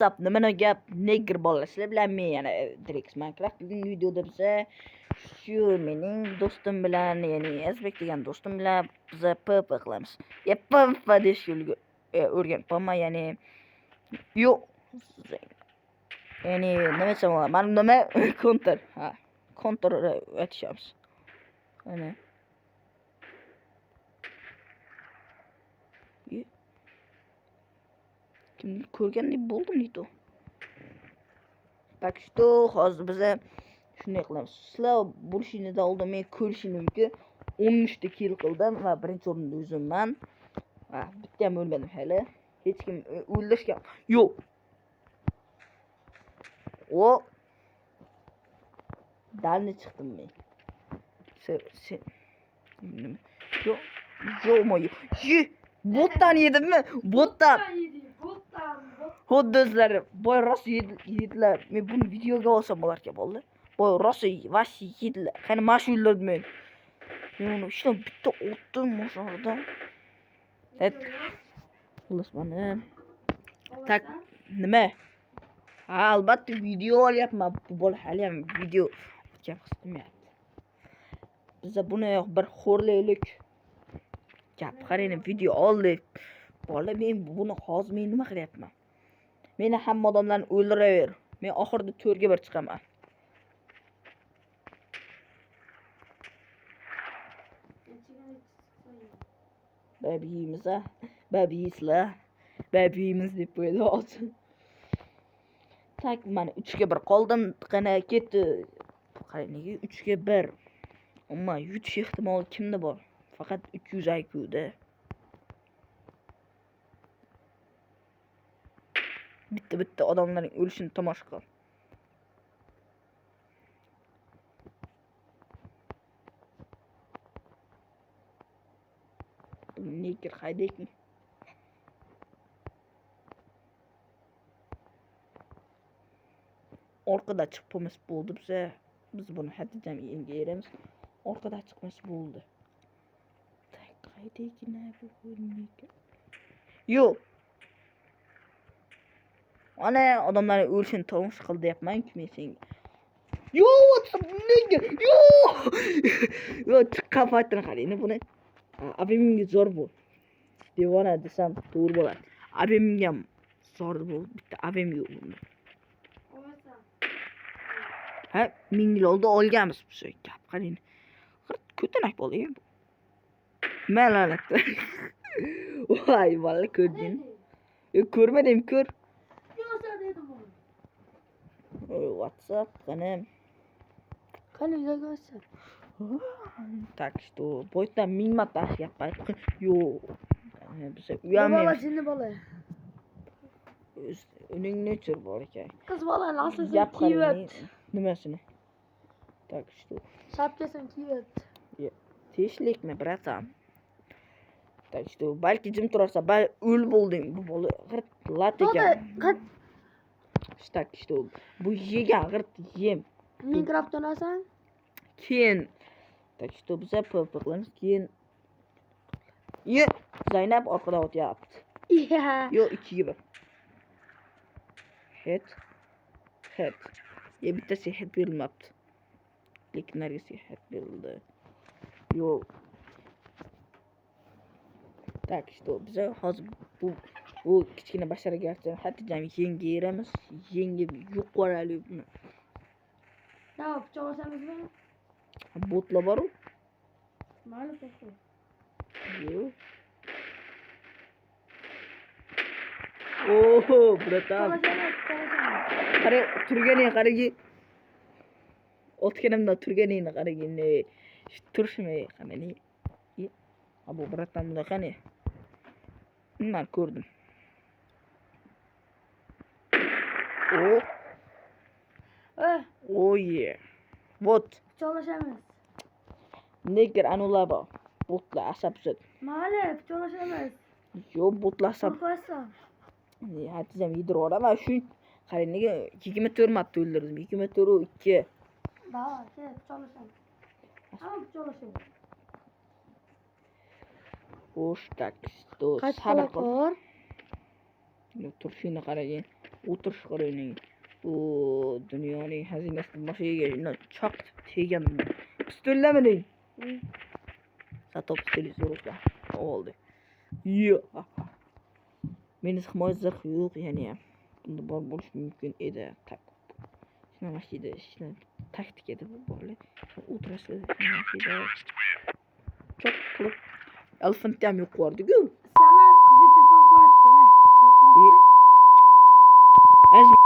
Sap nima gap negr bolasizlar bilan men yana Drex Minecraft bugungi videoda biza shu mening do'stim bilan ya'ni Azbek degan do'stim bilan biza PvP qilamiz. PvP desh yo'lga o'rganib qolma ya'ni yo'q. Ya'ni nima desam bo'ladi? Mana nima counter aytishamiz. Ana kimni ko'rgandek bo'ldim nito. Так что hozir biza shunday qilamiz. Sizlar bo'lishingizdan oldin men ko'rishinimga 13 ta kill qildim va birinchi o'rinda o'zimman. Bitta ham o'lmadim hali. Hech kim o'ldirishgan yo'q. Dalni chiqdim men. Nima? Yo'q. Botdan yedimmi? Botdan. Xuddi o'zlari boy rost yedilar. Men buni videoga olsam bo'larkan bo'ldi. Boy rost vashi yedilar. Qani mana shu o'ldirdim men. Men ishdan bitta otdim mashinadan. Xullas mana. Tak nima? Albatta video olyapman. Bu bola hali ham video qilmayapti. Biza buni bir xo'rlaylik. Gap qarang, video oldik. Bola men buni hozir men nima qilyapman? Meni hamma odamlarni o'ldiraver. Men oxirida 4 ga 1 chiqaman. Babiyimiz deb qo'ydi hozir. Tak mana 3 ga 1 qoldim. Qana ketdi. Qarang, nega 3 ga 1? Ammo yutish ehtimoli kimda bor? Faqat 300 IQ da. Bitta odamlarning o'lishini tomosha qil. Negr haydayki. Orqada chiqib bo'ldi biza. Biz buni haddan yenga yeramiz. Orqada chiqmas bo'ldi. Haydayki bu negr. Yo'q. Ana odamlar o'lishini tomosha qil deyapman-ku men senga. Yo'q, negr. Yo'q, chiqqan paytini qarang buni. Abimga zo'r bo'l. Devona desam to'g'ri bo'ladi. Abimga ham zo'r bo'l. Bitta abim yo'q bunda. Ha, 1000 yil oldi olganmiz biz gap qarang. Ko'tanak bo'layim. Malanatda. Voy, bola ko'rding. Yo'q, ko'rmadim, ko'r. WhatsApp qani videoga WhatsApp. Так что boydan 1000 marta gapay. Yo'q. Biza uyalmaymiz. Bola bola. Uning nechur bor ekan? Qiz bolani asosini kiyibdi. Nimasini? Так что shapkasini kiyibdi. Teshlikmi, bratan? Так что balki jim turarsa, o'l bo'lding. Bu bola g'irt lat ekan. Так что bu yegan g'irt yem. Minecraft o'ynasan? Keyin. Так что biza PvP qilamiz. Keyin Zaynab orqadan o'tyapti. Yo'q, 2 ga 1. Het. Bittasi het berilmabdi. Lekin nargisi het berildi. Yo'q. Так что biza hozir bu kichkina basharagarcha hatto jam yenga yeramiz. Yenga yuqorali buni. Tamam, cho'g'asamizmi? Botlar bor-ku. Mayli, to'xta. Yo'q. Oho, bratan. Qara, turganingni qaragi. Otganimda turganingni qaragin. Turishmay qanani. Bu bratan bunda qani? Men ko'rdim. Oh yeah. Вот. Cho'lashamiz. Negr anulaba. Botlar asabsiz. Mayli, cho'lashamiz. Yo'q, botlar asab. Hatizam yediraman. Shu qarang, nega 24 marta o'ldirdim. 24 2. Davay, cho'lashamiz. Hamma cho'lashamiz. Xo'sh, так что sabr qil. Turishini qarang. o'tirish qarayning. Bu dunyoning xazinasidan boshiga choq tegan pistollamading. Zato televizorda oldu. Yo. Meni himoya zırhı yo'q yani. Bunda bor bo'lish mumkin edi. Tak. Shuna mashida, shuna taktik edi bu boli. O'tirasa, mashida. Çok qilib Elefant ham yo'q bordi-ku. Sana qizil telefon ko'ribdi, ha.